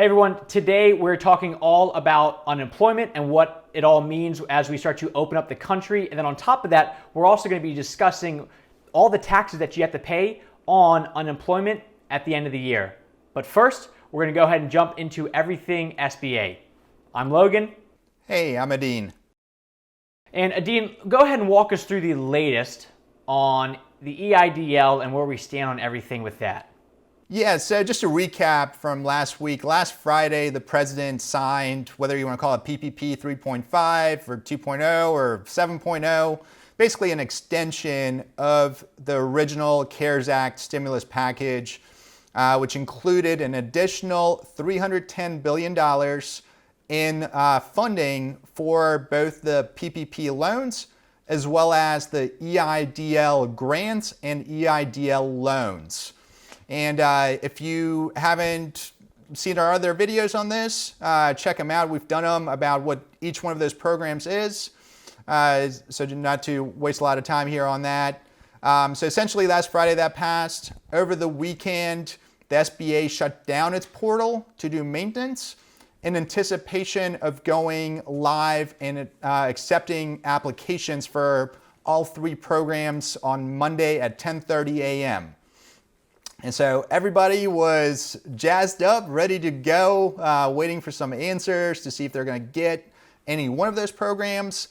Hey everyone, today we're talking all about unemployment and what it all means as we start to open up the country. And then on top of that, we're also going to be discussing all the taxes that you have to pay on unemployment at the end of the year. But first, we're going to go ahead and jump into everything SBA. I'm Logan. Hey, I'm Adine. And Adine, go ahead and walk us through the latest on the EIDL and where we stand on everything with that. Yeah, so just a recap from last week. Last Friday, the president signed, whether you want to call it PPP 3.5 or 2.0 or 7.0, basically an extension of the original CARES Act stimulus package, which included an additional $310 billion in funding for both the PPP loans as well as the EIDL grants and EIDL loans. And if you haven't seen our other videos on this, check them out. We've done them about what each one of those programs is. So not to waste a lot of time here on that. So essentially last Friday that passed. Over the weekend, the SBA shut down its portal to do maintenance in anticipation of going live and accepting applications for all three programs on Monday at 10:30 a.m. And so everybody was jazzed up, ready to go, waiting for some answers to see if they're going to get any one of those programs,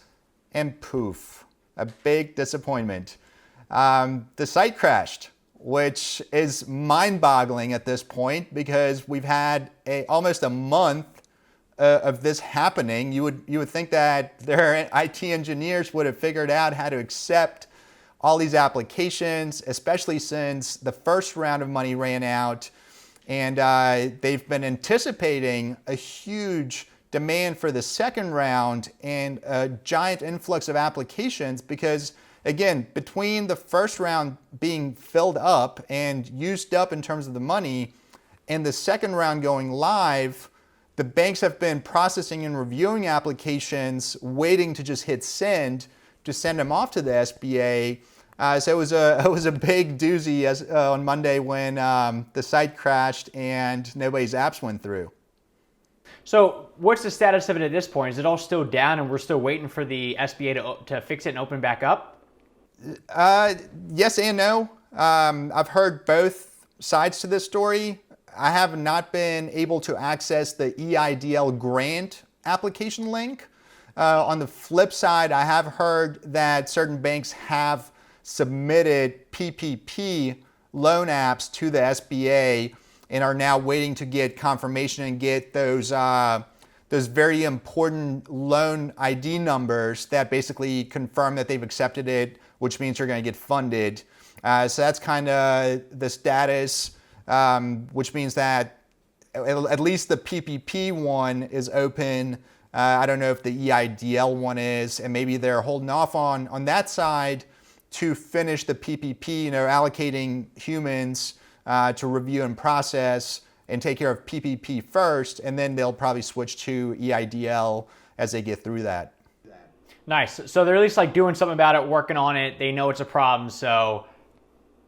and poof, a big disappointment. The site crashed, which is mind-boggling at this point because we've had almost a month of this happening. You would think that their IT engineers would have figured out how to accept all these applications, especially since the first round of money ran out, and they've been anticipating a huge demand for the second round and a giant influx of applications because, again, between the first round being filled up and used up in terms of the money and the second round going live, the banks have been processing and reviewing applications, waiting to just hit send to send them off to the SBA. So it was a big doozy on Monday when the site crashed and nobody's apps went through. So what's the status of it at this point? Is it all still down and we're still waiting for the SBA to fix it and open back up? Yes and no. I've heard both sides to this story. I have not been able to access the EIDL grant application link. On the flip side, I have heard that certain banks have submitted PPP loan apps to the SBA and are now waiting to get confirmation and get those very important loan ID numbers that basically confirm that they've accepted it, which means you're going to get funded. So that's kind of the status, which means that at least the PPP one is open. I don't know if the EIDL one is, and maybe they're holding off on that side to finish the PPP, allocating humans to review and process and take care of PPP first, and then they'll probably switch to EIDL as they get through that. Nice. So they're at least like doing something about it, working on it. They know it's a problem, so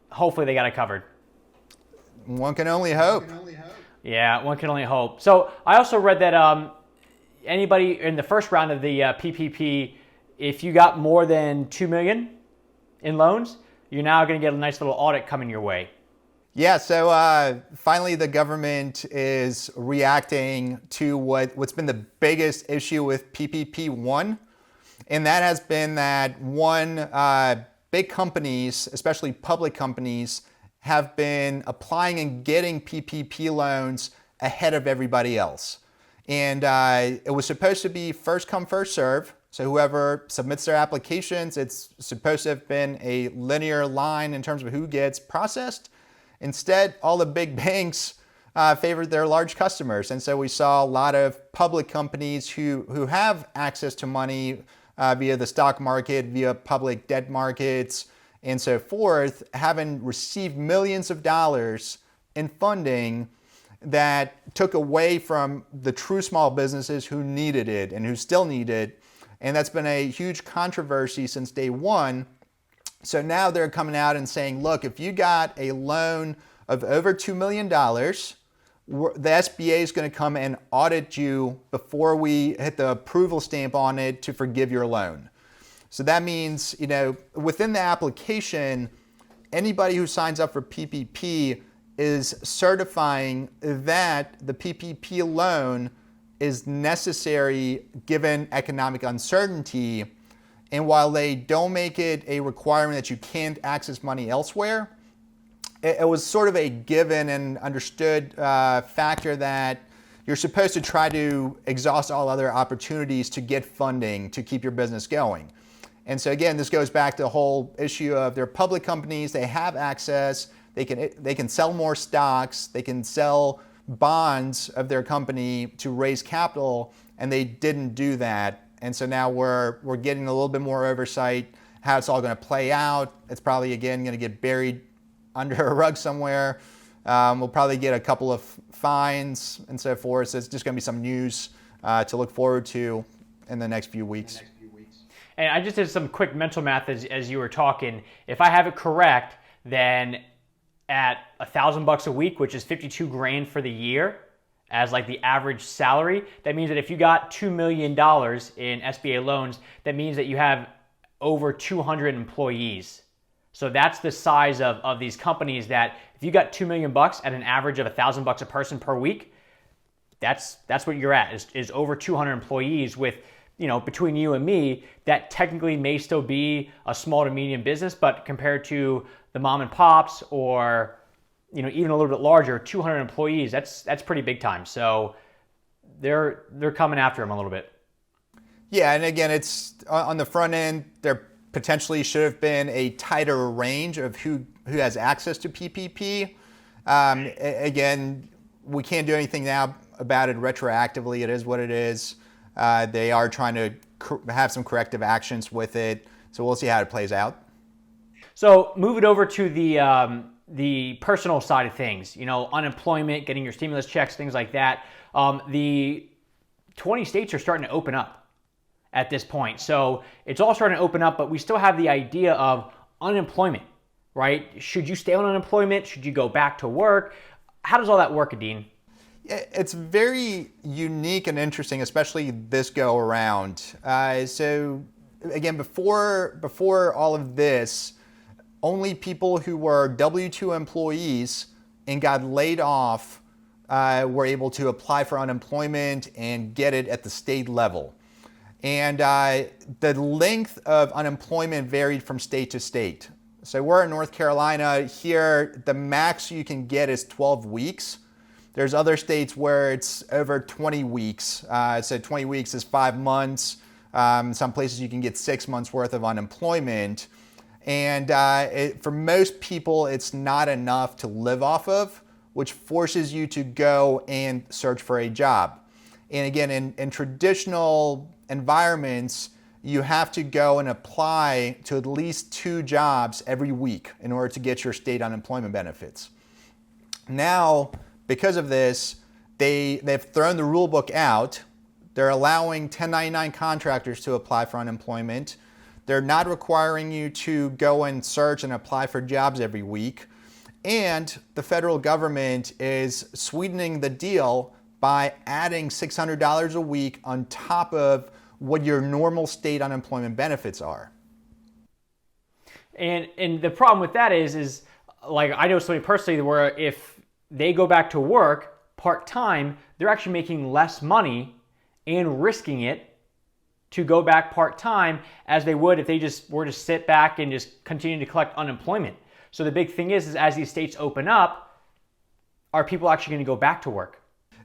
hopefully they got it covered. One can only hope. Yeah, one can only hope. So I also read that anybody in the first round of the PPP, if you got more than $2 million in loans, you're now going to get a nice little audit coming your way. Yeah, so finally the government is reacting to what's been the biggest issue with PPP-1, and that has been that big companies, especially public companies, have been applying and getting PPP loans ahead of everybody else. And it was supposed to be first come, first serve. So whoever submits their applications, it's supposed to have been a linear line in terms of who gets processed. Instead, all the big banks favored their large customers. And so we saw a lot of public companies who have access to money via the stock market, via public debt markets, and so forth, having received millions of dollars in funding that took away from the true small businesses who needed it and who still need it. And that's been a huge controversy since day one. So now they're coming out and saying, look, if you got a loan of over $2 million, the SBA is going to come and audit you before we hit the approval stamp on it to forgive your loan. So that means, within the application, anybody who signs up for PPP is certifying that the PPP loan is necessary given economic uncertainty. And while they don't make it a requirement that you can't access money elsewhere, it was sort of a given and understood factor that you're supposed to try to exhaust all other opportunities to get funding to keep your business going. And so again, this goes back to the whole issue of they're public companies, they have access, they can sell more stocks, they can sell bonds of their company to raise capital, and they didn't do that. And so now we're getting a little bit more oversight, how it's all going to play out. It's probably, again, going to get buried under a rug somewhere. We'll probably get a couple of fines and so forth. So it's just going to be some news to look forward to in the next few weeks. And I just did some quick mental math as you were talking. If I have it correct, then at $1,000 a week, which is 52 grand for the year, as like the average salary, that means that if you got $2 million in SBA loans, that means that you have over 200 employees. So that's the size of these companies, that if you got $2 million at an average of $1,000 a person per week, that's what you're at, is over 200 employees with, between you and me, that technically may still be a small to medium business, but compared to the mom and pops or, even a little bit larger, 200 employees, that's pretty big time. So they're coming after them a little bit. Yeah, and again, it's on the front end, there potentially should have been a tighter range of who has access to PPP. Again, we can't do anything now about it retroactively. It is what it is. They are trying to have some corrective actions with it. So we'll see how it plays out. So move it over to the personal side of things, unemployment, getting your stimulus checks, things like that. The 20 states are starting to open up at this point. So it's all starting to open up, but we still have the idea of unemployment, right? Should you stay on unemployment? Should you go back to work? How does all that work, Adine? It's very unique and interesting, especially this go around. So again, before all of this, only people who were W-2 employees and got laid off were able to apply for unemployment and get it at the state level. And the length of unemployment varied from state to state. So we're in North Carolina. Here, the max you can get is 12 weeks. There's other states where it's over 20 weeks. So 20 weeks is 5 months. Some places you can get 6 months worth of unemployment. And for most people, it's not enough to live off of, which forces you to go and search for a job. And again, in traditional environments, you have to go and apply to at least 2 jobs every week in order to get your state unemployment benefits. Now, because of this, they've thrown the rule book out. They're allowing 1099 contractors to apply for unemployment. They're not requiring you to go and search and apply for jobs every week. And the federal government is sweetening the deal by adding $600 a week on top of what your normal state unemployment benefits are. And the problem with that is like, I know somebody personally where if they go back to work part-time, they're actually making less money and risking it to go back part-time as they would if they just were to sit back and just continue to collect unemployment. So the big thing is as these states open up, are people actually going to go back to work?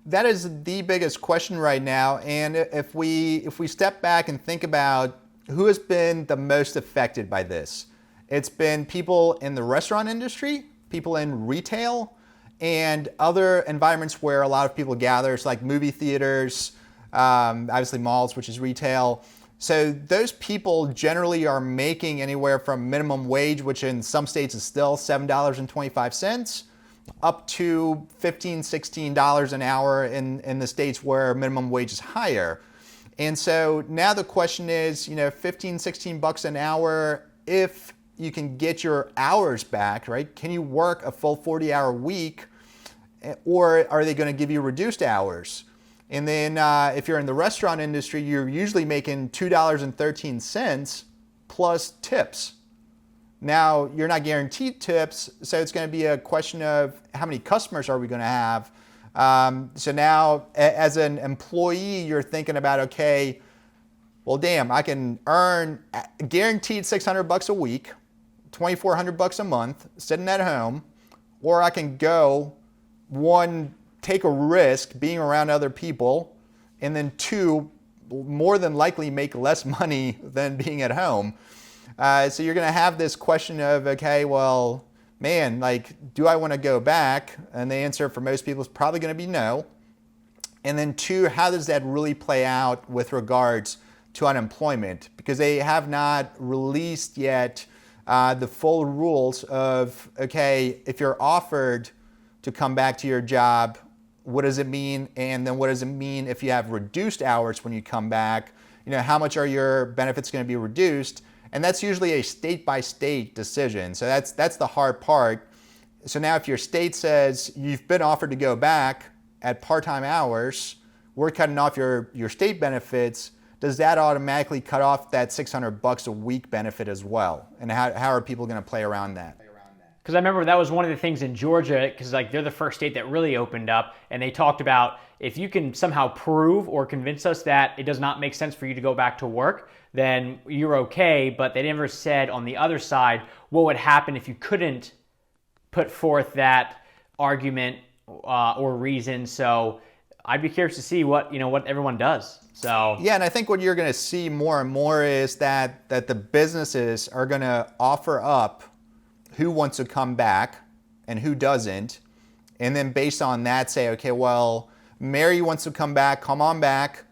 That is the biggest question right now. And if we step back and think about who has been the most affected by this, it's been people in the restaurant industry, people in retail, and other environments where a lot of people gather, it's like movie theaters, obviously malls, which is retail. So those people generally are making anywhere from minimum wage, which in some states is still $7.25, up to $15, $16 an hour in the states where minimum wage is higher. And so now the question is, 15, 16 bucks an hour, if you can get your hours back, right? Can you work a full 40-hour week? or are they going to give you reduced hours? And then if you're in the restaurant industry, you're usually making $2.13 plus tips. Now, you're not guaranteed tips, so it's going to be a question of how many customers are we going to have. So now, as an employee, you're thinking about, okay, well, damn, I can earn guaranteed $600 a week, $2,400 a month, sitting at home, or I can go, one, take a risk being around other people, and then two, more than likely make less money than being at home. So you're going to have this question of, okay, well, man, like, do I want to go back? And the answer for most people is probably going to be no. And then two, how does that really play out with regards to unemployment? Because they have not released yet the full rules of, okay, if you're offered to come back to your job, what does it mean? And then what does it mean if you have reduced hours when you come back? You know, how much are your benefits going to be reduced? And that's usually a state-by-state decision. So that's the hard part. So now if your state says you've been offered to go back at part-time hours, we're cutting off your state benefits, does that automatically cut off that $600 a week benefit as well? And how are people going to play around that? Because I remember that was one of the things in Georgia, because like they're the first state that really opened up, and they talked about if you can somehow prove or convince us that it does not make sense for you to go back to work, then you're okay. But they never said on the other side what would happen if you couldn't put forth that argument or reason. So I'd be curious to see what everyone does. So yeah, and I think what you're going to see more and more is that the businesses are going to offer up who wants to come back and who doesn't, and then based on that say, okay, well, Mary wants to come back, come on back.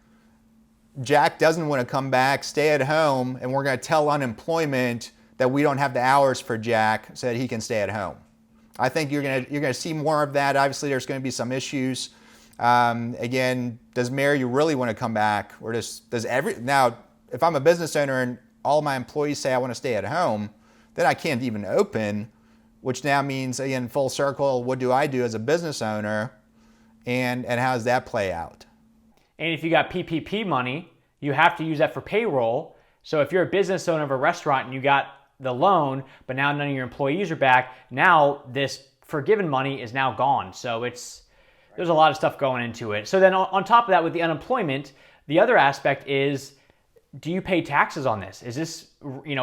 Jack doesn't want to come back, stay at home, and we're going to tell unemployment that we don't have the hours for Jack so that he can stay at home. I think you're going to see more of that. Obviously, there's going to be some issues. Again, does Mary really want to come back, or does now? If I'm a business owner and all my employees say I want to stay at home, then I can't even open, which now means, again, full circle, what do I do as a business owner, and how does that play out? And if you got PPP money, you have to use that for payroll. So if you're a business owner of a restaurant and you got the loan, but now none of your employees are back, now this forgiven money is now gone. So there's a lot of stuff going into it. So then on top of that, with the unemployment, the other aspect is, do you pay taxes on this? Is this,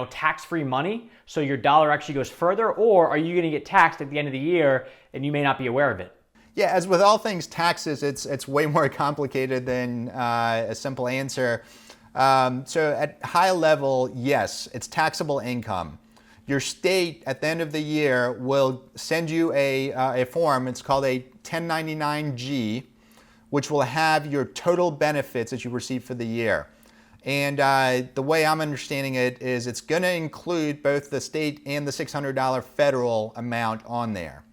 tax-free money so your dollar actually goes further, or are you going to get taxed at the end of the year and you may not be aware of it? Yeah, as with all things taxes, it's way more complicated than a simple answer. So at high level, yes, it's taxable income. Your state at the end of the year will send you a form. It's called a 1099-G, which will have your total benefits that you receive for the year. And the way I'm understanding it is it's going to include both the state and the $600 federal amount on there.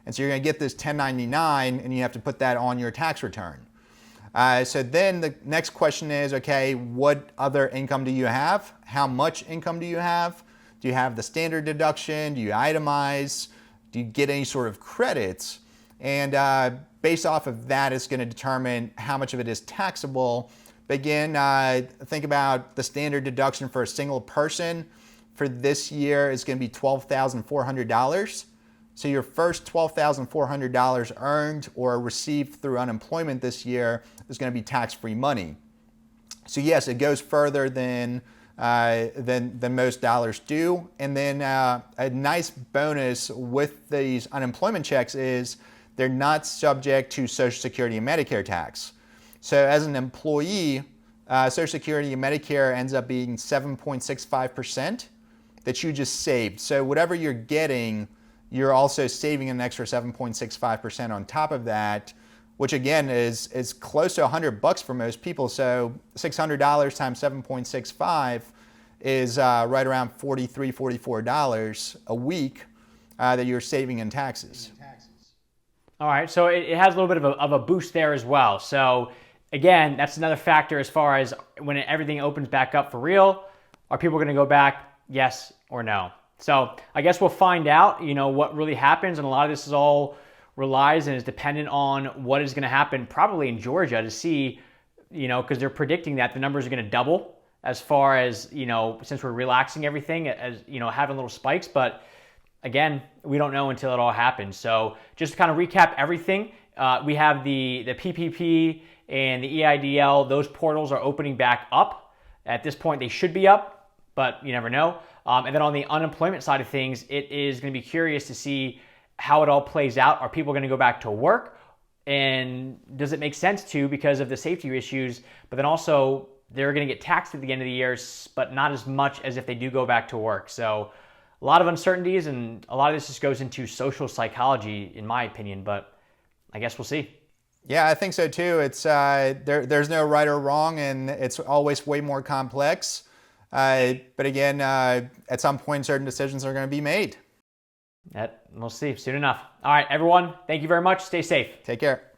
And so you're going to get this 1099 and you have to put that on your tax return. So then the next question is, okay, what other income do you have? How much income do you have? Do you have the standard deduction? Do you itemize? Do you get any sort of credits? And based off of that, it's going to determine how much of it is taxable. But again, think about the standard deduction for a single person for this year is going to be $12,400. So your first $12,400 earned or received through unemployment this year is going to be tax-free money. So yes, it goes further than most dollars do. And then a nice bonus with these unemployment checks is they're not subject to Social Security and Medicare tax. So as an employee, Social Security and Medicare ends up being 7.65% that you just saved. So whatever you're getting, you're also saving an extra 7.65% on top of that, which again is close to $100 for most people. So $600 times 7.65 is right around $43, $44 a week that you're saving in taxes. All right, so it has a little bit of a boost there as well. So again, that's another factor as far as when everything opens back up for real. Are people going to go back? Yes or no? So I guess we'll find out, what really happens. And a lot of this is all relies and is dependent on what is going to happen probably in Georgia to see, because they're predicting that the numbers are going to double as far as, since we're relaxing everything, as, having little spikes. But again, we don't know until it all happens. So just to kind of recap everything, we have the PPP and the EIDL. Those portals are opening back up. At this point, they should be up, but you never know. And then on the unemployment side of things, it is going to be curious to see how it all plays out. Are people going to go back to work? And does it make sense to, because of the safety issues? But then also, they're going to get taxed at the end of the year, but not as much as if they do go back to work. So a lot of uncertainties, and a lot of this just goes into social psychology, in my opinion, but I guess we'll see. Yeah, I think so too. It's there's no right or wrong, and it's always way more complex. But again, at some point, certain decisions are going to be made. We'll see soon enough. All right, everyone, thank you very much. Stay safe. Take care.